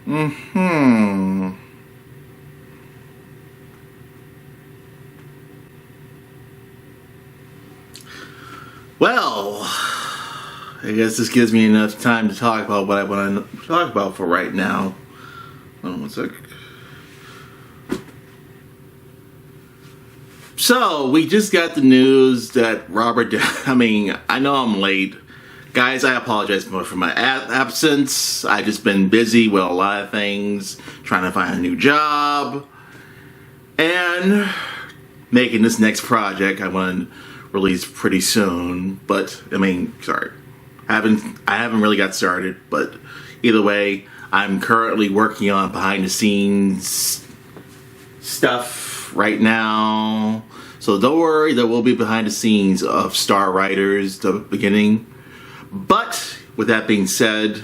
Hmm. Well, I guess this gives me enough time to talk about what I want to talk about for right now. Hold on one sec. So, we just got the news that I know I'm late. Guys, I apologize for my absence. I've just been busy with a lot of things, trying to find a new job, and making this next project I want to release pretty soon. But, sorry. I haven't really got started, but either way, I'm currently working on behind the scenes stuff right now. So don't worry, there will be behind the scenes of Star Riders, the beginning. But with that being said,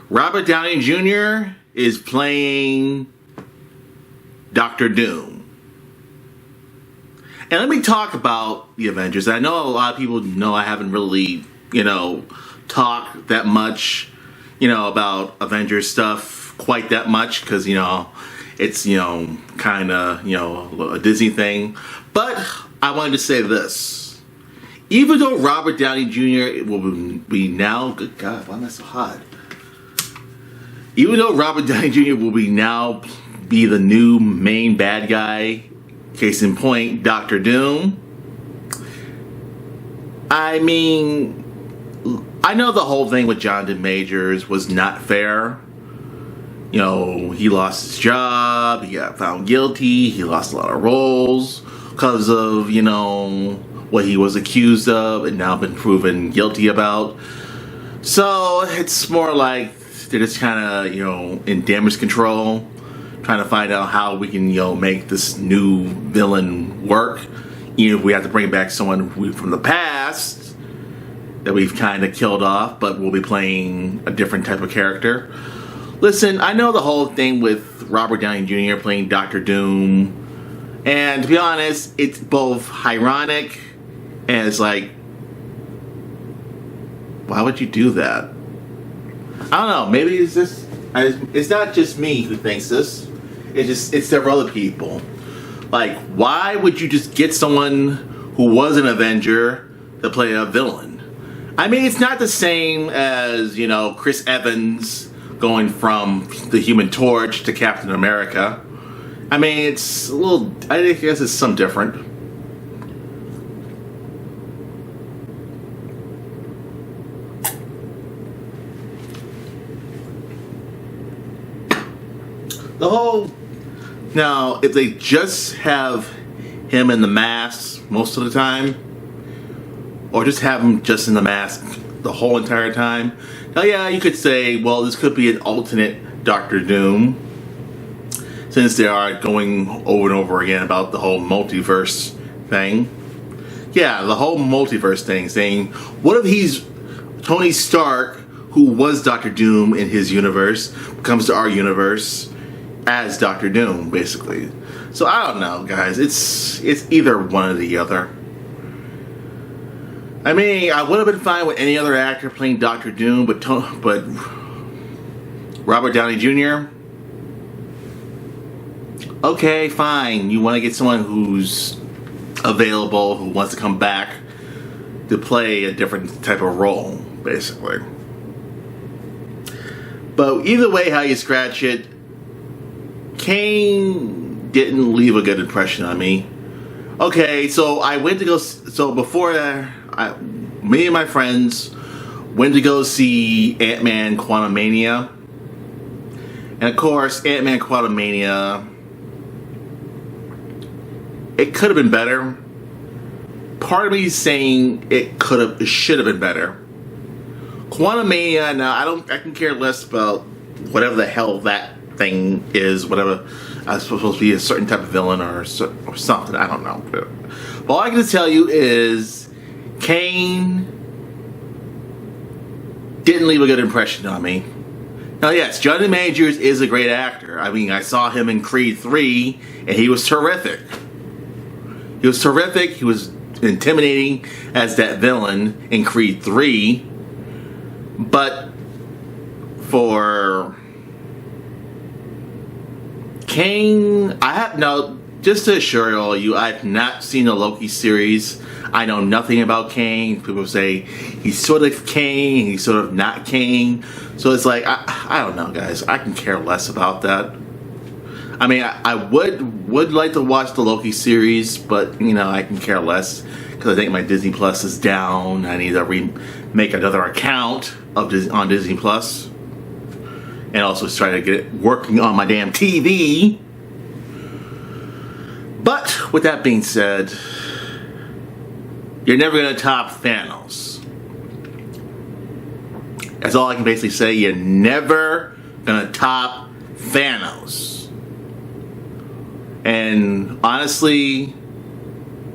Robert Downey Jr. is playing Doctor Doom. And let me talk about the Avengers. I know a lot of people know I haven't really, talked that much, about Avengers stuff quite that much because, it's, kind of, a Disney thing. But I wanted to say this. Even though Robert Downey Jr. will be now... Good God, why am I so hot? Even though Robert Downey Jr. will be the new main bad guy, case in point, Doctor Doom. I know the whole thing with Jonathan Majors was not fair. He lost his job, he got found guilty, he lost a lot of roles because of, what he was accused of and now been proven guilty about. So it's more like they're just kind of, in damage control, trying to find out how we can, make this new villain work. Even if we have to bring back someone from the past that we've kind of killed off, but we'll be playing a different type of character. Listen, I know the whole thing with Robert Downey Jr. playing Doctor Doom, and to be honest, it's both ironic and it's like, why would you do that? I don't know. Maybe it's not just me who thinks this. It's several other people. Like, why would you just get someone who was an Avenger to play a villain? It's not the same as, Chris Evans going from the Human Torch to Captain America. It's a little... I guess it's some different. Now, if they just have him in the mask most of the time, or just have him just in the mask the whole entire time, now yeah, you could say, well, this could be an alternate Doctor Doom, since they are going over and over again about the whole multiverse thing. Yeah, the whole multiverse thing, saying, what if he's Tony Stark, who was Doctor Doom in his universe, comes to our universe as Doctor Doom, basically. So I don't know, guys. It's either one or the other. I would have been fine with any other actor playing Doctor Doom, but Robert Downey Jr. Okay, fine. You want to get someone who's available, who wants to come back to play a different type of role, basically. But either way, how you scratch it, Kane didn't leave a good impression on me. Okay, so I went to go... So before me and my friends went to go see Ant-Man Quantumania. And of course, Ant-Man Quantumania, it could have been better. Part of me is saying it should have been better. Quantumania, now I can care less about whatever the hell that thing is, whatever. It's supposed to be a certain type of villain or something. I don't know. But all I can tell you is Kane didn't leave a good impression on me. Now, yes, Jonathan Majors is a great actor. I saw him in Creed 3, and he was terrific. He was terrific. He was intimidating as that villain in Creed 3. But for Kang, I have no. Just to assure all you, I've not seen the Loki series. I know nothing about Kang. People say he's sort of Kang, he's sort of not Kang. So it's like, I don't know, guys. I can care less about that. I mean, I would like to watch the Loki series, but, you know, I can care less. Because I think my Disney Plus is down. I need to make another account on Disney Plus. And also try to get it working on my damn TV. But, with that being said, you're never going to top Thanos. That's all I can basically say. You're never going to top Thanos. And, honestly,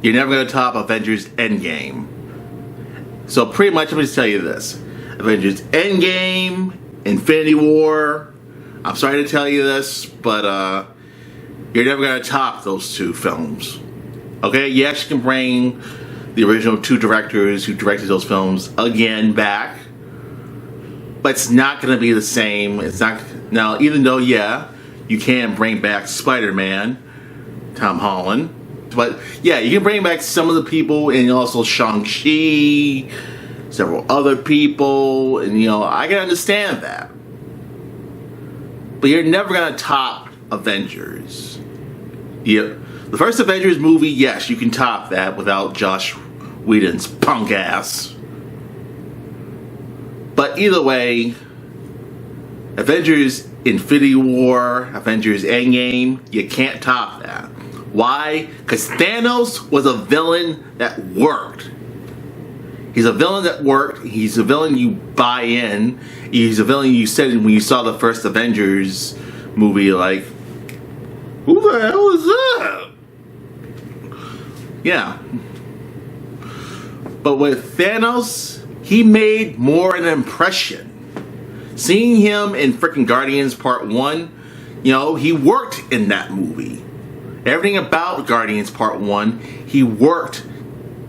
you're never going to top Avengers Endgame. So, pretty much, I'm going to tell you this. Avengers Endgame, Infinity War. I'm sorry to tell you this, but, you're never going to top those two films. Okay? Yes, you can bring the original two directors who directed those films again back. But it's not going to be the same. It's not. Now, even though, yeah, you can bring back Spider-Man, Tom Holland. But, yeah, you can bring back some of the people, and also Shang-Chi, several other people, and, you know, I can understand that. But you're never going to top Avengers. Yeah, the first Avengers movie, yes, you can top that without Josh Whedon's punk ass. But either way, Avengers Infinity War, Avengers Endgame, you can't top that. Why? Because Thanos was a villain that worked. He's a villain that worked. He's a villain you buy in. He's a villain you said when you saw the first Avengers movie, like, who the hell is that? Yeah. But with Thanos, he made more an impression. Seeing him in freaking Guardians Part 1, you know, he worked in that movie. Everything about Guardians Part 1, he worked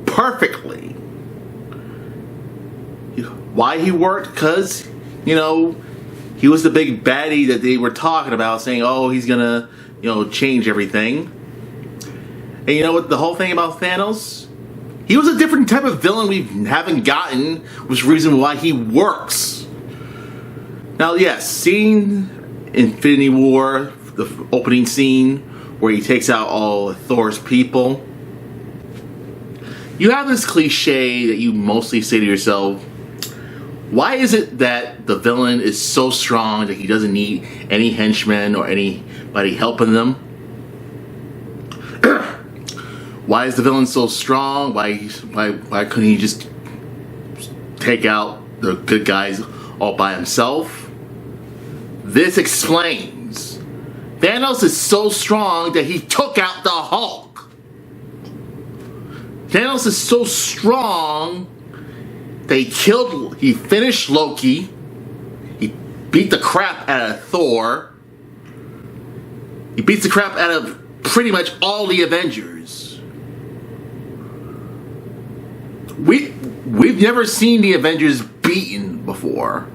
perfectly. Why he worked? Because, you know, he was the big baddie that they were talking about, saying, oh, he's gonna, you know, change everything. And you know what the whole thing about Thanos? He was a different type of villain we haven't gotten, which is the reason why he works. Now, yes, seeing Infinity War, the opening scene where he takes out all of Thor's people, you have this cliche that you mostly say to yourself, why is it that the villain is so strong that he doesn't need any henchmen or anybody helping them? Why is the villain so strong? Why couldn't he just take out the good guys all by himself? This explains. Thanos is so strong that he took out the Hulk. Thanos is so strong he finished Loki. He beat the crap out of Thor. He beats the crap out of pretty much all the Avengers. We've never seen the Avengers beaten before.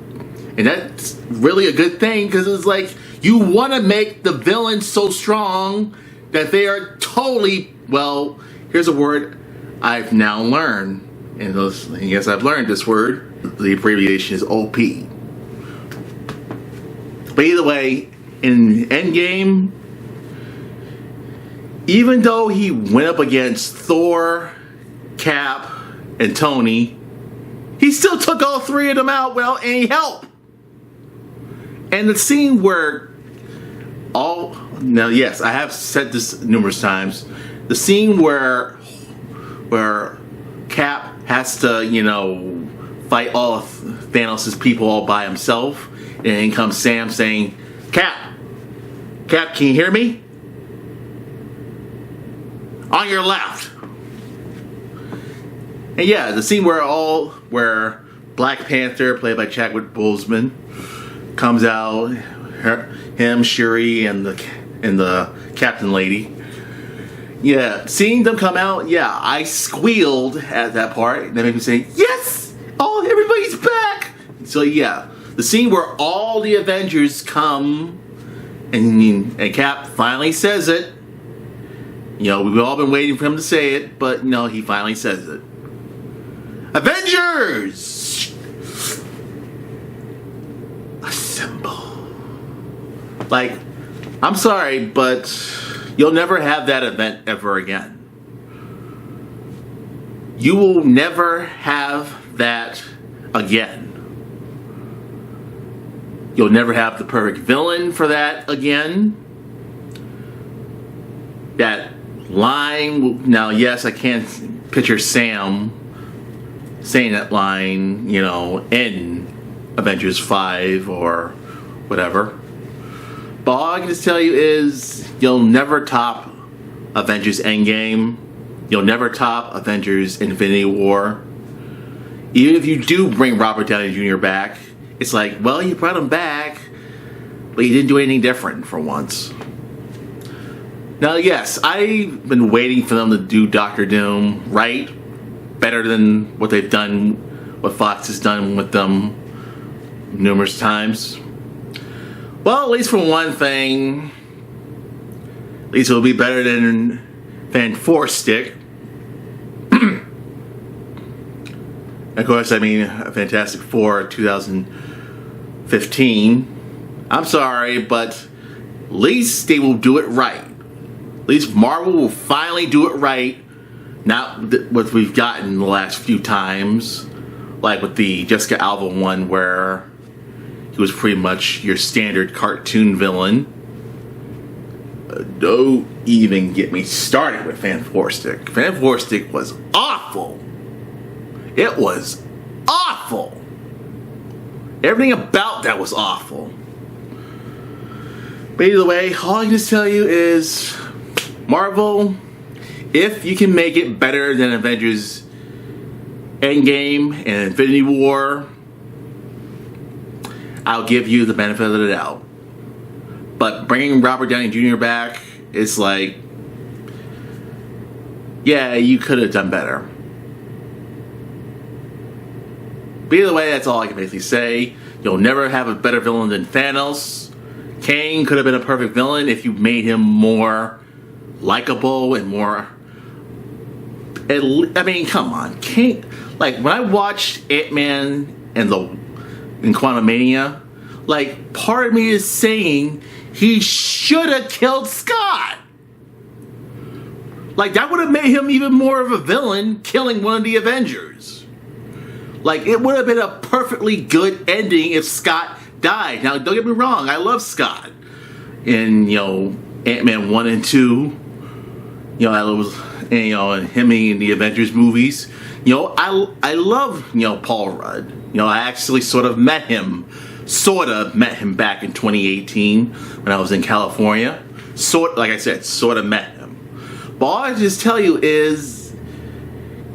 And that's really a good thing, because it's like, you want to make the villain so strong that they are totally, well, here's a word I've now learned. And yes, I've learned this word. The abbreviation is OP. But either way, in Endgame, even though he went up against Thor, Cap, and Tony, he still took all three of them out without any help. And the scene where now yes, I have said this numerous times. The scene where Cap has to, you know, fight all of Thanos' people all by himself. And then comes Sam saying, Cap, can you hear me? On your left. And yeah, the scene where Black Panther, played by Chadwick Boseman, comes out, him, Shuri, and the Captain Lady. Yeah, seeing them come out, yeah, I squealed at that part. And that made me say, yes! Oh, everybody's back! So yeah, the scene where all the Avengers come And Cap finally says it. You know, we've all been waiting for him to say it, but no, he finally says it. Avengers! Assemble. Like, I'm sorry, but you'll never have that event ever again. You will never have that again. You'll never have the perfect villain for that again. That line, now yes, I can't picture Sam saying that line, you know, in Avengers 5 or whatever. But all I can just tell you is you'll never top Avengers Endgame. You'll never top Avengers Infinity War. Even if you do bring Robert Downey Jr. back, it's like, well, you brought him back, but you didn't do anything different for once. Now, yes, I've been waiting for them to do Doctor Doom right, better than what they've done, what Fox has done with them numerous times. Well, at least for one thing, at least it'll be better than Four Stick. Of course, I mean Fantastic Four 2015. I'm sorry, but at least they will do it right. At least Marvel will finally do it right. Not what we've gotten the last few times, like with the Jessica Alba one, where he was pretty much your standard cartoon villain. Don't even get me started with Four Stick. Four Stick was awful. It was awful. Everything about that was awful. But either way, all I can just tell you is, Marvel, if you can make it better than Avengers Endgame and Infinity War, I'll give you the benefit of the doubt. But bringing Robert Downey Jr. back, it's like, yeah, you could have done better. But either way, that's all I can basically say. You'll never have a better villain than Thanos. Kang could have been a perfect villain if you made him more likable and more... I mean, come on. Kang, like, when I watched Ant-Man and Quantumania, like, part of me is saying he should have killed Scott. Like, that would have made him even more of a villain, killing one of the Avengers. Like, it would have been a perfectly good ending if Scott died. Now, don't get me wrong, I love Scott. In, you know, Ant-Man 1 and 2, you know, I was, and, you know, and him in the Avengers movies. You know, I love, you know, Paul Rudd. You know, I actually sort of met him back in 2018 when I was in California. Like I said, sort of met him. But all I just tell you is,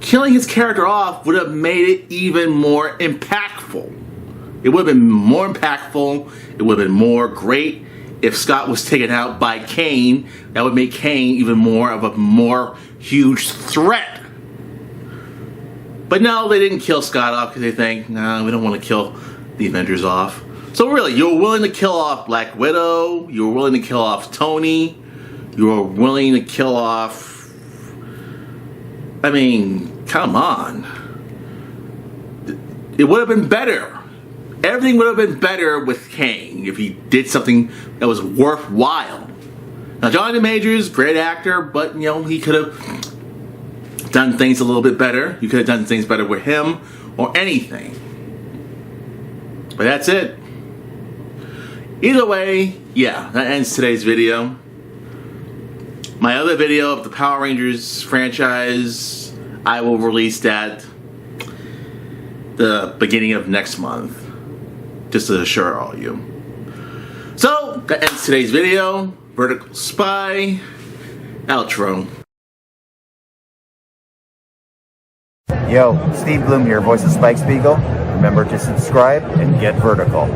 killing his character off would have made it even more impactful. It would have been more impactful. It would have been more great if Scott was taken out by Kane. That would make Kane even more of a more huge threat. But no, they didn't kill Scott off because they think, nah, we don't want to kill the Avengers off. So really, you were willing to kill off Black Widow. You were willing to kill off Tony. You were willing to kill off... I mean, come on. It would have been better. Everything would have been better with Kang if he did something that was worthwhile. Now, Jonathan Majors, great actor, but, you know, he could have done things a little bit better. You could have done things better with him or anything. But that's it. Either way, yeah, that ends today's video. My other video of the Power Rangers franchise, I will release that the beginning of next month, just to assure all you. So, that ends today's video. Vertical Spy, outro. Yo, Steve Bloom here, voice of Spike Spiegel. Remember to subscribe and get vertical.